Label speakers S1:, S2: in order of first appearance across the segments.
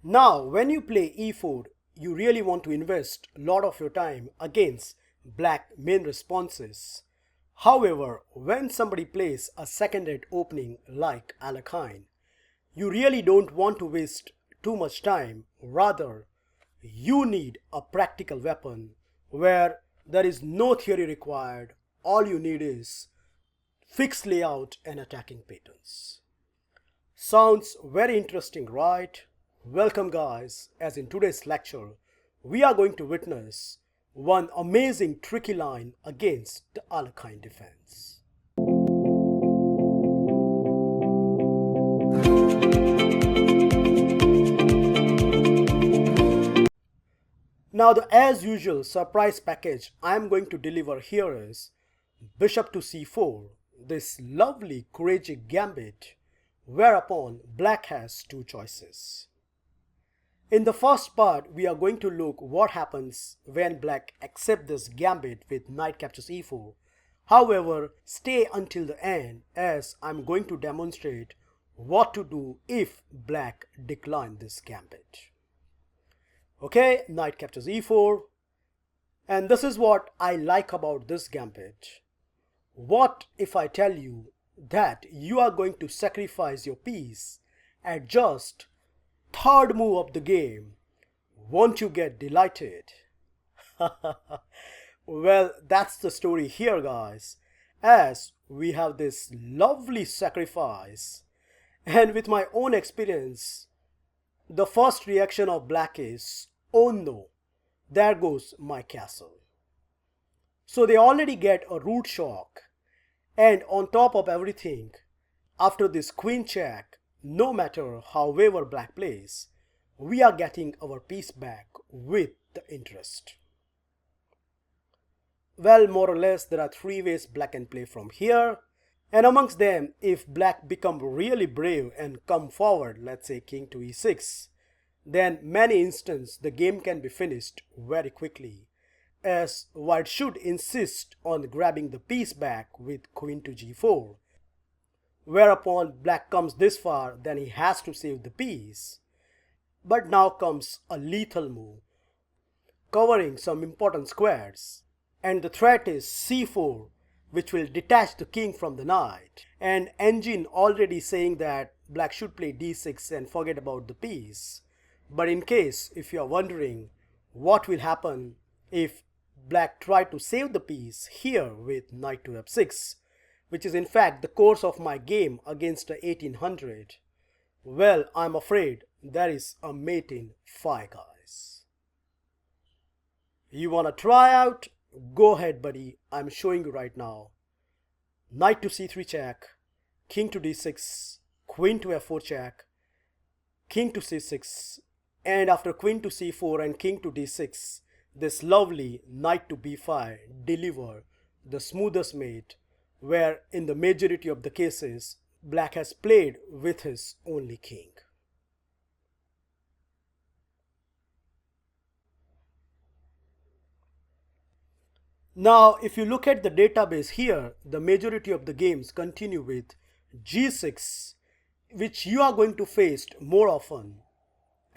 S1: Now, when you play e4, you really want to invest a lot of your time against black main responses. However, when somebody plays a second-rate opening like Alekhine, you really don't want to waste too much time. Rather, you need a practical weapon where there is no theory required. All you need is fixed layout and attacking patterns. Sounds very interesting, right? Welcome guys, as in today's lecture, we are going to witness one amazing tricky line against the Alekhine defense. Now the as usual surprise package I am going to deliver here is bishop to c4, this lovely Krejcik Gambit, whereupon black has two choices. In the first part, we are going to look what happens when black accepts this gambit with knight captures e4. However, stay until the end as I'm going to demonstrate what to do if black declines this gambit. Okay, knight captures e4. And this is what I like about this gambit. What if I tell you that you are going to sacrifice your piece at just third move of the game? Won't you get delighted? Well, that's the story here, guys, as we have this lovely sacrifice. And with my own experience, the first reaction of black is, oh no, there goes my castle. So they already get a root shock, and on top of everything, after this queen check, no matter however black plays, we are getting our piece back with the interest. Well, more or less there are three ways black can play from here, and amongst them, if black become really brave and come forward, let's say king to e6, then many instances the game can be finished very quickly, as white should insist on grabbing the piece back with queen to g4. Whereupon black comes this far, then he has to save the piece. But now comes a lethal move, covering some important squares. And the threat is c4, which will detach the king from the knight. And engine already saying that black should play d6 and forget about the piece. But in case, if you are wondering what will happen if black try to save the piece here with knight to f6, which is in fact the course of my game against the 1800, well, I'm afraid there is a mate in fire, guys. You wanna try out? Go ahead, buddy. I'm showing you right now. Knight to c3 check, king to d6, queen to f4 check, king to c6, and after queen to c4 and king to d6, this lovely knight to b5 deliver the smoothest mate, where in the majority of the cases, black has played with his only king. Now, if you look at the database here, the majority of the games continue with g6, which you are going to face more often.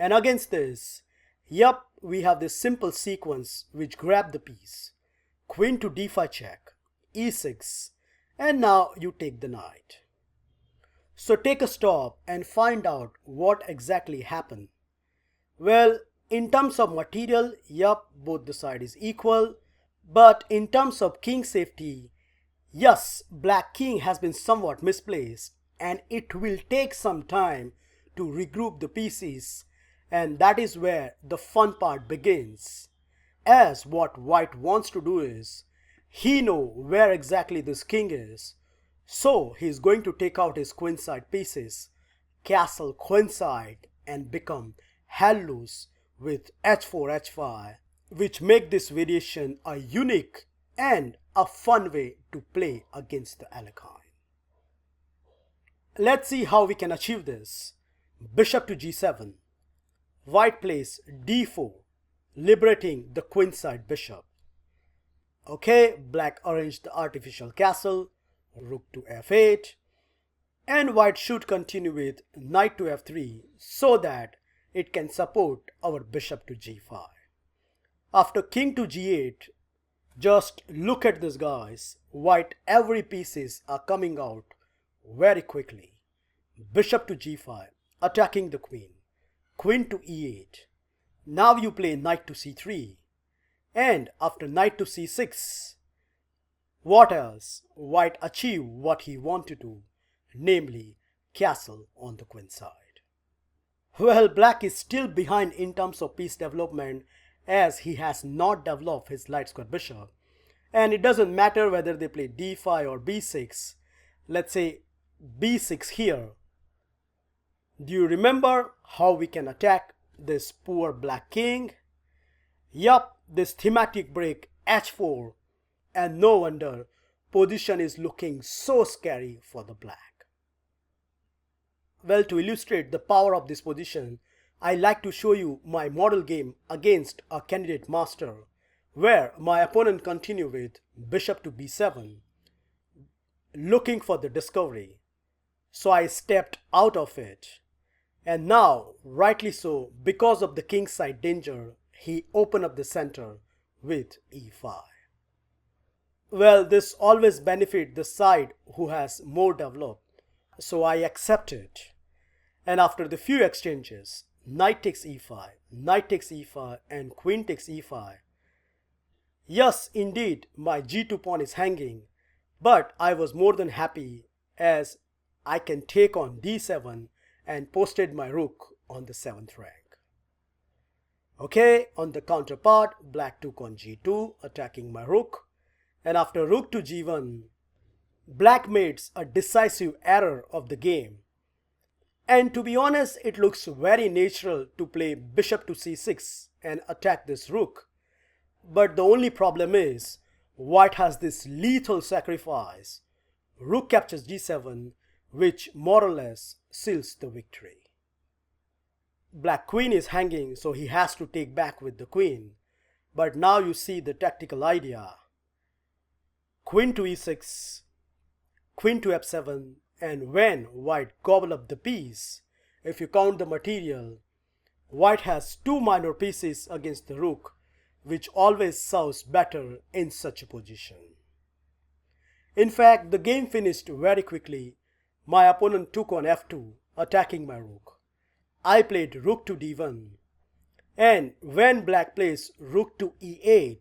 S1: And against this, yep, we have this simple sequence which grab the piece, queen to d5 check, e6, and now you take the knight. So take a stop and find out what exactly happened. Well, in terms of material, yep, both the side is equal. But in terms of king safety, yes, black king has been somewhat misplaced and it will take some time to regroup the pieces, and that is where the fun part begins. As what white wants to do is, he knows where exactly this king is, so he is going to take out his queenside pieces, castle queenside, and become hell loose with h4 h5, which make this variation a unique and a fun way to play against the Alekhine. Let's see how we can achieve this. Bishop to g7. White plays d4, liberating the queenside bishop. Okay, black arranged the artificial castle, rook to f8, and white should continue with knight to f3 so that it can support our bishop to g5. After king to g8, just look at this, guys. White every pieces are coming out very quickly. Bishop to g5, attacking the queen. Queen to e8. Now you play knight to c3. And after knight to c6, what else? White achieved what he wanted to, namely castle on the queen side. Well, black is still behind in terms of piece development, as he has not developed his light square bishop. And it doesn't matter whether they play d5 or b6. Let's say b6 here. Do you remember how we can attack this poor black king? Yup, this thematic break h4, and no wonder position is looking so scary for the black. Well, to illustrate the power of this position, I like to show you my model game against a candidate master, where my opponent continued with bishop to b7, looking for the discovery. So I stepped out of it. And now, rightly so, because of the kingside danger, he opened up the center with e5. Well, this always benefits the side who has more developed, so I accept it. And after the few exchanges, knight takes e5, knight takes e5, and queen takes e5. Yes, indeed, my g2 pawn is hanging, but I was more than happy as I can take on d7 and posted my rook on the 7th rank. Okay, on the counterpart, black took on g2, attacking my rook. And after rook to g1, black made a decisive error of the game. And to be honest, it looks very natural to play bishop to c6 and attack this rook. But the only problem is, white has this lethal sacrifice. Rook captures g7, which more or less seals the victory. Black queen is hanging, so he has to take back with the queen. But now you see the tactical idea. Queen to e6, queen to f7, and when white gobble up the piece, if you count the material, white has two minor pieces against the rook, which always serves better in such a position. In fact, the game finished very quickly. My opponent took on f2, attacking my rook. I played rook to d1, and when black plays rook to e8,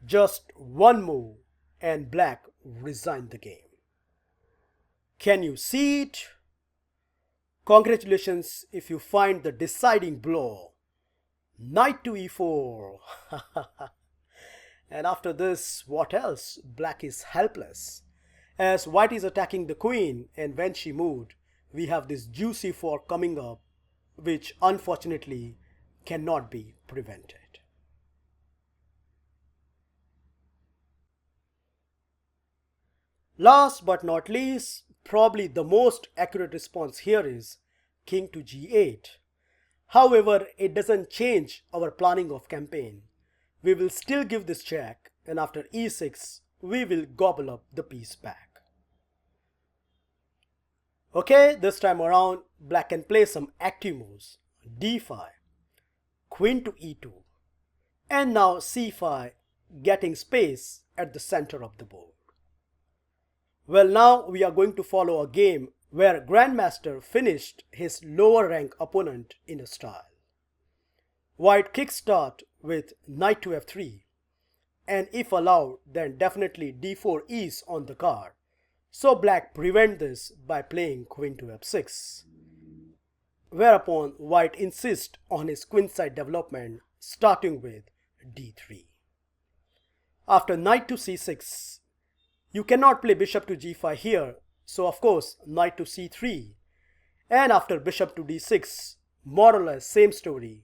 S1: just one move and black resigned the game. Can you see it? Congratulations if you find the deciding blow. Knight to e4. And after this, what else? Black is helpless, as white is attacking the queen, and when she moved, we have this juicy fork coming up, which unfortunately cannot be prevented. Last but not least, probably the most accurate response here is king to g8. However, it doesn't change our planning of campaign. We will still give this check, and after e6, we will gobble up the piece back. Okay, this time around, black can play some active moves. d5, queen to e2, and now c5, getting space at the center of the board. Well, now we are going to follow a game where Grandmaster finished his lower rank opponent in a style. White kickstart with knight to f3, and if allowed, then definitely d4 is on the card. So black prevent this by playing queen to f6. Whereupon white insists on his queenside development, starting with d3. After knight to c6, you cannot play bishop to g5 here, so of course knight to c3. And after bishop to d6, more or less same story.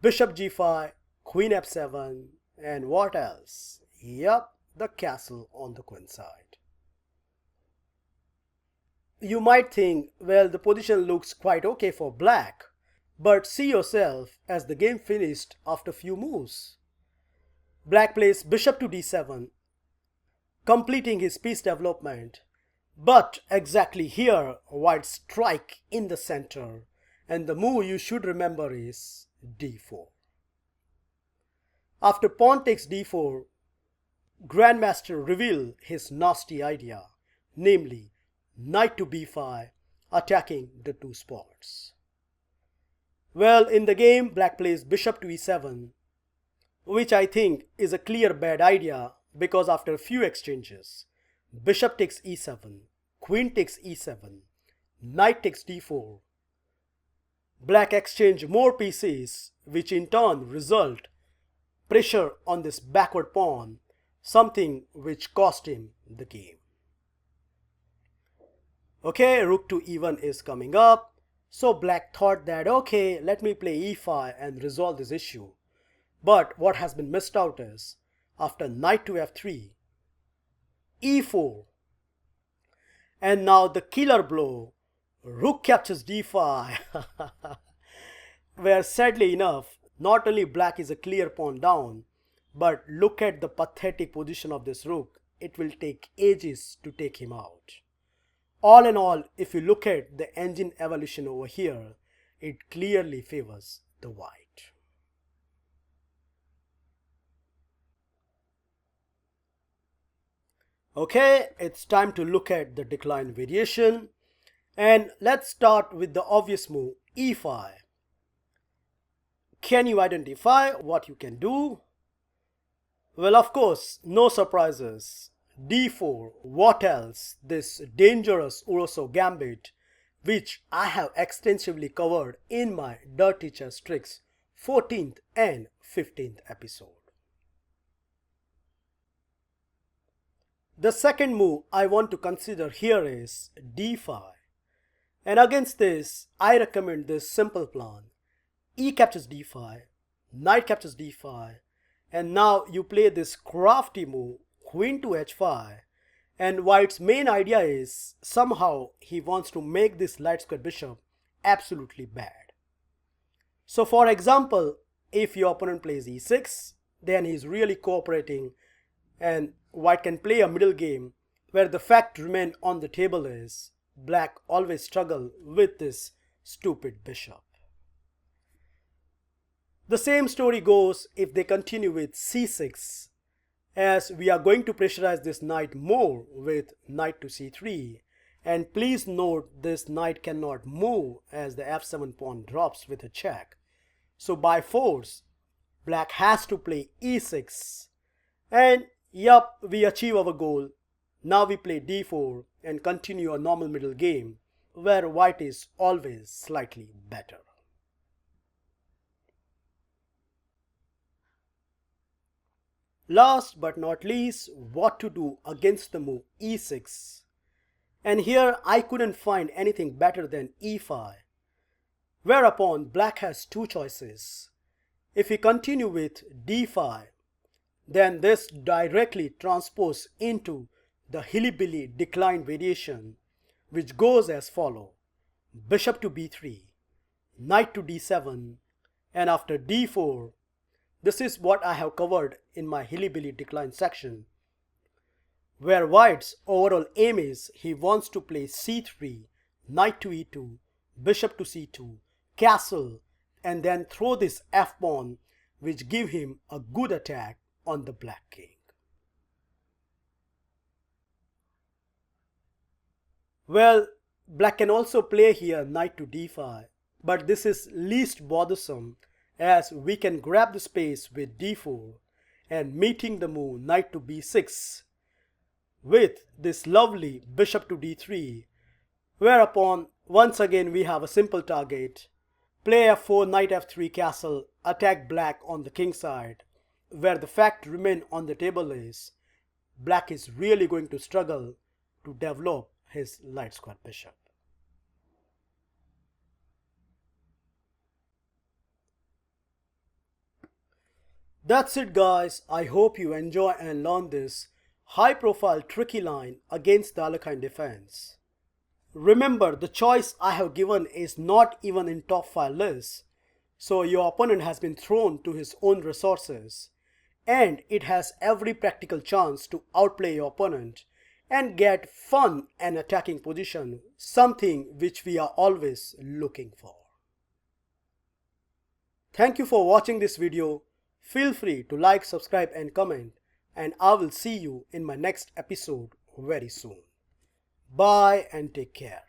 S1: Bishop g5, queen f7, and what else? Yup, the castle on the queen side. You might think, well, the position looks quite okay for black, but see yourself as the game finished after few moves. Black plays bishop to d7, completing his piece development, but exactly here white strike in the center and the move you should remember is d4. After pawn takes d4, Grandmaster revealed his nasty idea, namely knight to b5, attacking the two spots. Well, in the game, black plays bishop to e7, which I think is a clear bad idea because after a few exchanges, bishop takes e7, queen takes e7, knight takes d4, black exchange more pieces, which in turn result pressure on this backward pawn, something which cost him the game. Okay, rook to e1 is coming up. So black thought that okay, let me play e5 and resolve this issue. But what has been missed out is, after knight to f3, e4, and now the killer blow, rook captures d5, where sadly enough, not only black is a clear pawn down, but look at the pathetic position of this rook. It will take ages to take him out. All in all, if you look at the engine evolution over here, it clearly favors the white. Okay, it's time to look at the decline variation. And let's start with the obvious move, e5. Can you identify what you can do? Well, of course, no surprises. d4, what else? This dangerous Uroso Gambit, which I have extensively covered in my Dirty Chess Tricks 14th and 15th episode. The second move I want to consider here is d5. And against this, I recommend this simple plan. E captures d5, knight captures d5, and now you play this crafty move, queen to h5, and white's main idea is somehow he wants to make this light square bishop absolutely bad. So for example, if your opponent plays e6, then he's really cooperating and white can play a middle game where the fact remain on the table is black always struggle with this stupid bishop. The same story goes if they continue with c6, as we are going to pressurize this knight more with knight to c3, and please note this knight cannot move as the f7 pawn drops with a check. So by force, black has to play e6, and yup, we achieve our goal. Now we play d4 and continue a normal middle game where white is always slightly better. Last but not least, what to do against the move e6. And here I couldn't find anything better than e5. Whereupon black has two choices. If we continue with d5, then this directly transposes into the hilly-billy decline variation, which goes as follows: bishop to b3, knight to d7, and after d4, this is what I have covered in my hilly-billy decline section, where white's overall aim is he wants to play c3, knight to e2, bishop to c2, castle, and then throw this f-pawn, which give him a good attack on the black king. Well, black can also play here knight to d5, but this is least bothersome as we can grab the space with d4 and meeting the move knight to b6 with this lovely bishop to d3, whereupon once again we have a simple target. Play f4, knight f3, castle, attack black on the king side, where the fact remain on the table is black is really going to struggle to develop his light square bishop. That's it guys, I hope you enjoy and learn this high profile tricky line against the Alekhine Defense. Remember, the choice I have given is not even in top 5 list, so your opponent has been thrown to his own resources, and it has every practical chance to outplay your opponent and get fun and attacking position, something which we are always looking for. Thank you for watching this video. Feel free to like, subscribe and comment, and I will see you in my next episode very soon. Bye and take care.